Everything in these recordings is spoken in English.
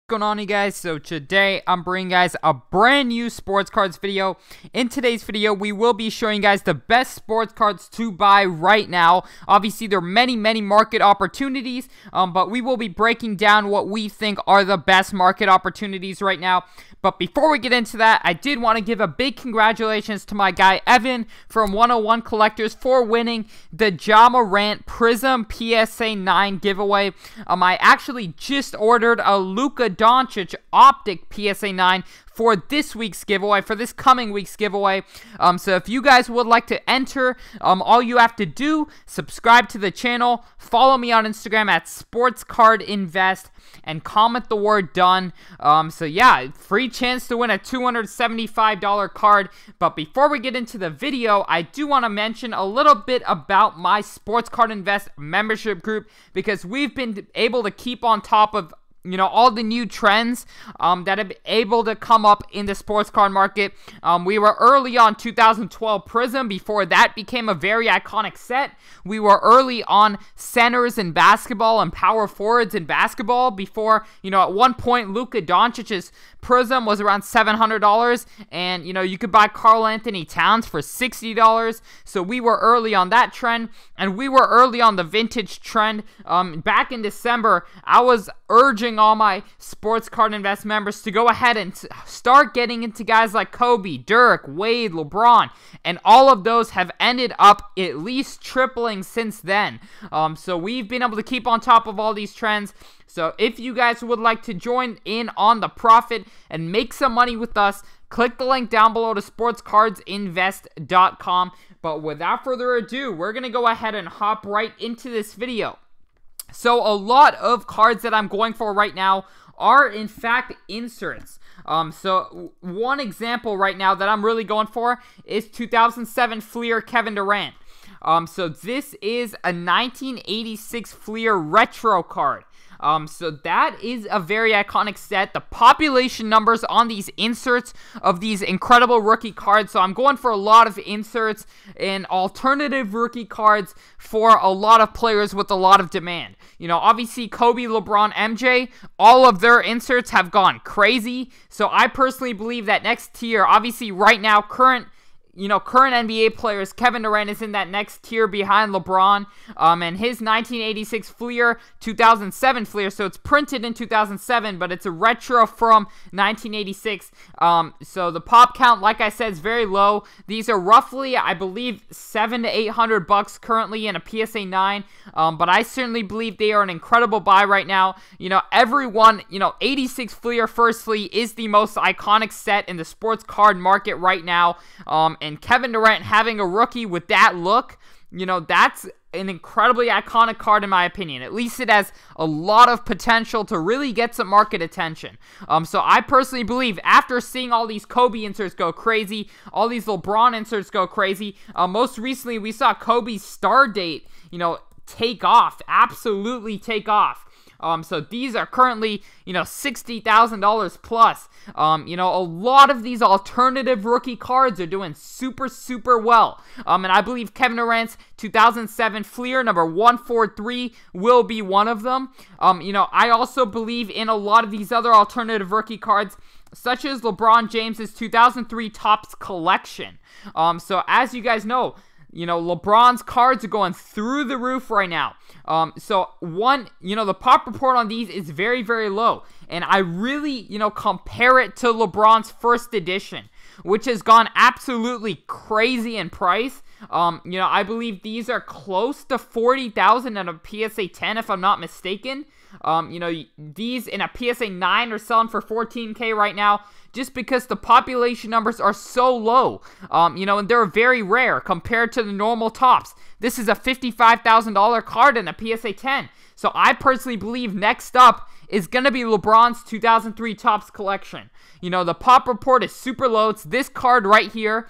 Going on, you guys? So today I'm bringing you guys a brand new sports cards video. In today's video we will be showing you guys the best sports cards to buy right now. Obviously there are many market opportunities, but we will be breaking down what we think are the best market opportunities right now. But before we get into that, I did want to give a big congratulations to my guy Evan from 101 Collectors for winning the Durant Prism PSA 9 giveaway. I actually just ordered a Luka Doncic Optic PSA 9 for this week's giveaway, for this coming week's giveaway. So if you guys would like to enter, all you have to do, subscribe to the channel, follow me on Instagram at SportsCardInvest, and comment the word done. So yeah, free chance to win a $275 card. But before we get into the video, I do want to mention a little bit about my Sports Card Invest membership group, because we've been able to keep on top of all the new trends that have been able to come up in the sports card market. We were early on 2012 Prism before that became a very iconic set. We were early on centers in basketball and power forwards in basketball before, at one point Luka Doncic's Prism was around $700, and you could buy Karl Anthony Towns for $60. So we were early on that trend, and we were early on the vintage trend. Back in December, I was urging all my Sports Card Invest members to go ahead and start getting into guys like Kobe, Dirk, Wade, LeBron, and all of those have ended up at least tripling since then. So we've been able to keep on top of all these trends. So if you guys would like to join in on the profit and make some money with us, click the link down below to sportscardsinvest.com. But without further ado, we're going to go ahead and hop right into this video. So a lot of cards that I'm going for right now are in fact inserts. So one example right now that I'm really going for is 2007 Flir Kevin Durant. So this is a 1986 Flir retro card. So that is a very iconic set. The population numbers on these inserts of these incredible rookie cards. So I'm going for a lot of inserts and alternative rookie cards for a lot of players with a lot of demand. Obviously Kobe, LeBron, MJ, all of their inserts have gone crazy. So I personally believe that next tier, obviously right now, current NBA players, Kevin Durant is in that next tier behind LeBron, and his 1986 Flir, 2007 Flir, so it's printed in 2007, but it's a retro from 1986, so the pop count, like I said, is very low. These are roughly, I believe, $700 to $800 currently in a PSA 9, but I certainly believe they are an incredible buy right now. Everyone, 86 Flir, firstly, is the most iconic set in the sports card market right now, and Kevin Durant having a rookie with that look, that's an incredibly iconic card in my opinion. At least it has a lot of potential to really get some market attention. So I personally believe after seeing all these Kobe inserts go crazy, all these LeBron inserts go crazy, most recently we saw Kobe's star date, take off, absolutely take off. So these are currently, $60,000 plus. A lot of these alternative rookie cards are doing super well. And I believe Kevin Durant's 2007 Flir number 143 will be one of them. I also believe in a lot of these other alternative rookie cards, such as LeBron James's 2003 Topps collection. So as you guys know, LeBron's cards are going through the roof right now. So the pop report on these is very low. And I really, compare it to LeBron's first edition, which has gone absolutely crazy in price. I believe these are close to $40,000 at a PSA 10, if I'm not mistaken. These in a PSA 9 are selling for $14K right now, just because the population numbers are so low, and they're very rare compared to the normal tops. This is a $55,000 card in a PSA 10. So I personally believe next up is going to be LeBron's 2003 Topps collection. The pop report is super low. It's this card right here.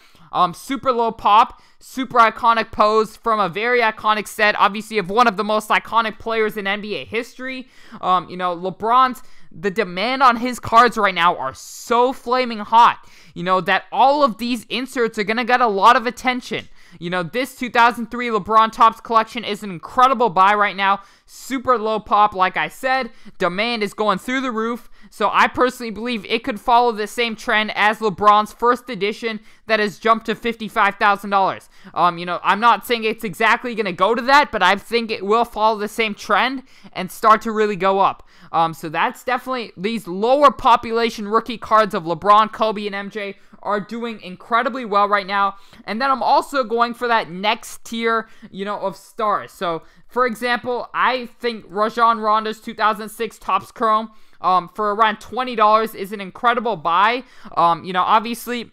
Super low pop, super iconic pose from a very iconic set, obviously of one of the most iconic players in NBA history. LeBron's, the demand on his cards right now are so flaming hot, that all of these inserts are going to get a lot of attention. You know, this 2003 LeBron Topps collection is an incredible buy right now. Super low pop, like I said. Demand is going through the roof. So I personally believe it could follow the same trend as LeBron's first edition that has jumped to $55,000. You know, I'm not saying it's exactly going to go to that, but I think it will follow the same trend and start to really go up. So that's definitely, these lower population rookie cards of LeBron, Kobe, and MJ are doing incredibly well right now. And then I'm also going for that next tier, you know, of stars. So, for example, I think Rajon Rondo's 2006 Topps Chrome for around $20 is an incredible buy. You know, obviously,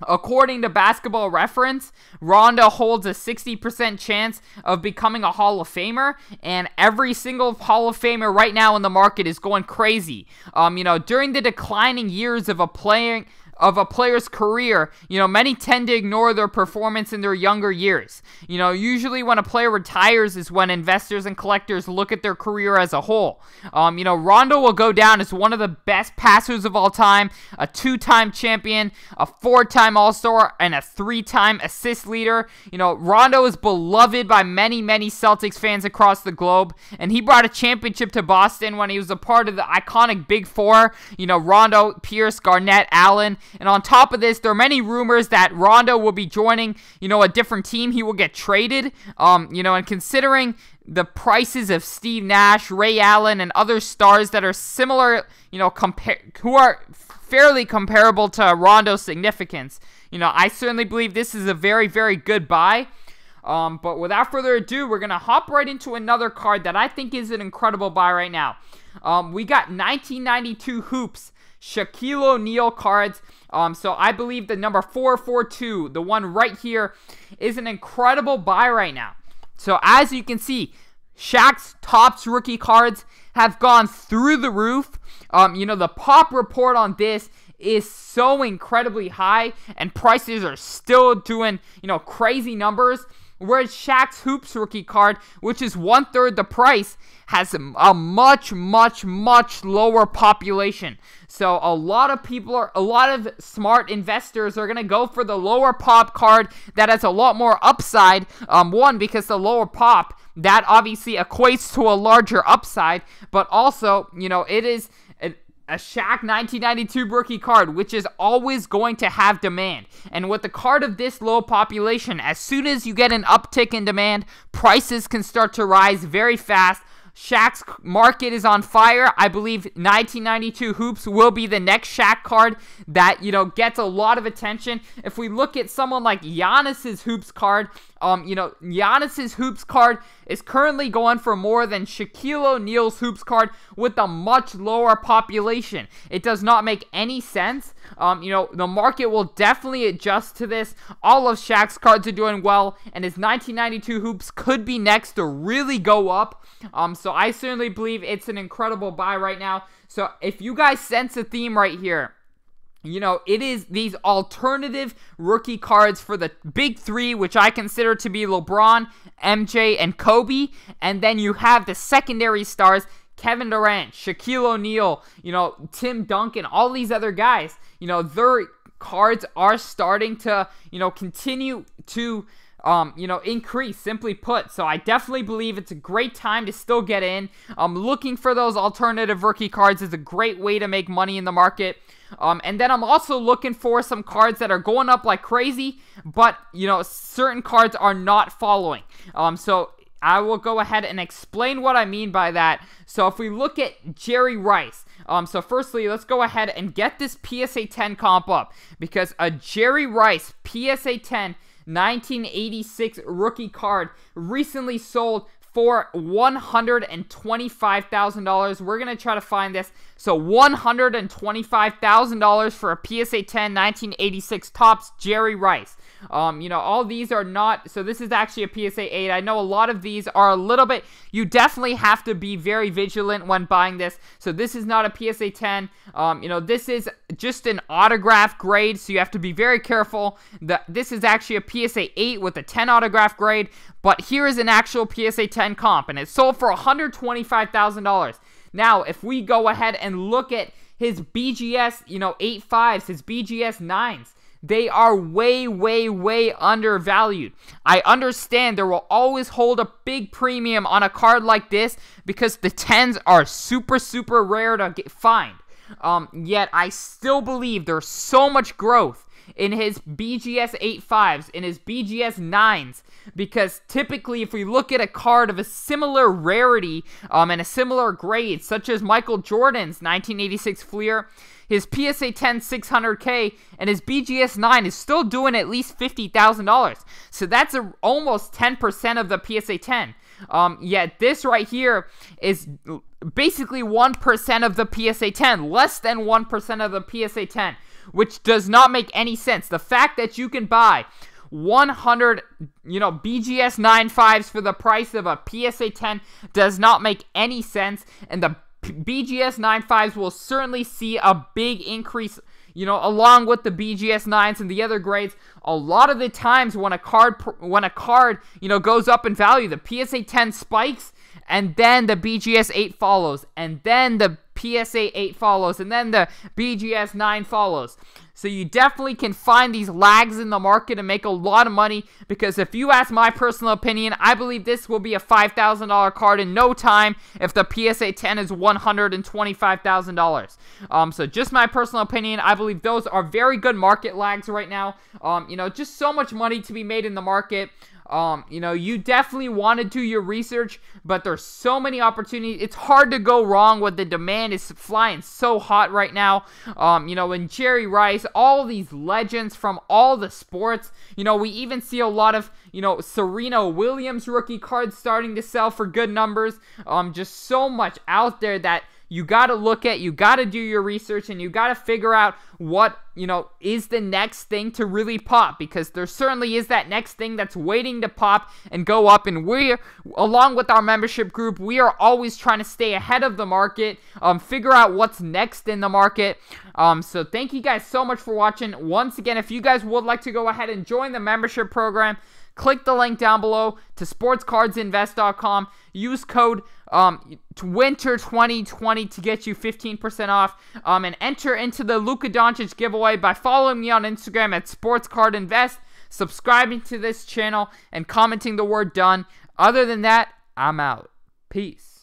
according to Basketball Reference, Rondo holds a 60% chance of becoming a Hall of Famer, and every single Hall of Famer right now in the market is going crazy. You know, during the declining years of a player's career, you know, many tend to ignore their performance in their younger years. You know, usually when a player retires is when investors and collectors look at their career as a whole. You know, Rondo will go down as one of the best passers of all time, a 2-time champion, a 4-time All-Star, and a 3-time assist leader. You know, Rondo is beloved by many, many Celtics fans across the globe, and he brought a championship to Boston when he was a part of the iconic Big Four. You know, Rondo, Pierce, Garnett, Allen. And on top of this, there are many rumors that Rondo will be joining, you know, a different team. He will get traded. You know, and considering the prices of Steve Nash, Ray Allen, and other stars that are similar, you know, who are fairly comparable to Rondo's significance, you know, I certainly believe this is a very, very good buy. But without further ado, we're going to hop right into another card that I think is an incredible buy right now. We got 1992 Hoops Shaquille O'Neal cards. So I believe the number 442, the one right here, is an incredible buy right now. So as you can see, Shaq's Topps rookie cards have gone through the roof. You know, the pop report on this is so incredibly high, and prices are still doing, you know, crazy numbers. Whereas Shaq's Hoops rookie card, which is 1/3 the price, has a much, much, much lower population. So a lot of smart investors are going to go for the lower pop card that has a lot more upside. One, because the lower pop, that obviously equates to a larger upside, but also, you know, it is a Shaq 1992 rookie card, which is always going to have demand. And with the card of this low population, as soon as you get an uptick in demand, prices can start to rise very fast. Shaq's market is on fire. I believe 1992 Hoops will be the next Shaq card that, you know, gets a lot of attention. If we look at someone like Giannis's Hoops card, you know, Giannis's Hoops card is currently going for more than Shaquille O'Neal's Hoops card with a much lower population. It does not make any sense. You know, the market will definitely adjust to this. All of Shaq's cards are doing well, and his 1992 Hoops could be next to really go up. So I certainly believe it's an incredible buy right now. So if you guys sense a theme right here, you know, it is these alternative rookie cards for the big three, which I consider to be LeBron, MJ, and Kobe. And then you have the secondary stars, Kevin Durant, Shaquille O'Neal, you know, Tim Duncan, all these other guys. You know, their cards are starting to, you know, continue to, you know, increase, simply put. So I definitely believe it's a great time to still get in. Looking for those alternative rookie cards is a great way to make money in the market. And then I'm also looking for some cards that are going up like crazy, but, you know, certain cards are not following. So I will go ahead and explain what I mean by that. So if we look at Jerry Rice, so firstly, let's go ahead and get this PSA 10 comp up, because a Jerry Rice PSA 10 1986 rookie card recently sold for $125,000. We're going to try to find this. So $125,000 for a PSA 10 1986 Topps Jerry Rice. You know, all these are not, so this is actually a PSA 8. I know a lot of these are a little bit, you definitely have to be very vigilant when buying this. So this is not a PSA 10. You know, this is just an autograph grade, so you have to be very careful. This is actually a PSA 8 with a 10 autograph grade, but here is an actual PSA 10 comp, and it's sold for $125,000. Now, if we go ahead and look at his BGS, you know, 8.5s, his BGS 9s, they are way, way, way undervalued. I understand there will always hold a big premium on a card like this because the 10s are super, super rare to find. Yet I still believe there's so much growth in his BGS 8.5s, in his BGS 9s, because typically if we look at a card of a similar rarity and a similar grade, such as Michael Jordan's 1986 Flir, his PSA 10 600K and his BGS 9 is still doing at least $50,000. So that's almost 10% of the PSA 10. Yet this right here is basically 1% of the PSA 10, less than 1% of the PSA 10, which does not make any sense. The fact that you can buy 100, BGS 9.5s for the price of a PSA 10 does not make any sense, and the BGS 9.5s will certainly see a big increase, along with the BGS 9s and the other grades. A lot of the times when a card, goes up in value, the PSA 10 spikes, and then the BGS 8 follows, and then the PSA 8 follows, and then the BGS 9 follows. So you definitely can find these lags in the market and make a lot of money, because if you ask my personal opinion, I believe this will be a $5,000 card in no time if the PSA 10 is $125,000. So just my personal opinion, I believe those are very good market lags right now. Just so much money to be made in the market. You definitely want to do your research, but there's so many opportunities. It's hard to go wrong when the demand is flying so hot right now. And Jerry Rice, all these legends from all the sports. We even see a lot of, Serena Williams rookie cards starting to sell for good numbers. Just so much out there that you got to look at, you got to do your research, and you got to figure out what, is the next thing to really pop, because there certainly is that next thing that's waiting to pop and go up, and we're, along with our membership group, we are always trying to stay ahead of the market, figure out what's next in the market. So thank you guys so much for watching. Once again, if you guys would like to go ahead and join the membership program, click the link down below to sportscardsinvest.com. Use code WINTER2020 to get you 15% off. And enter into the Luka Doncic giveaway by following me on Instagram at SportsCardInvest, subscribing to this channel, and commenting the word done. Other than that, I'm out. Peace.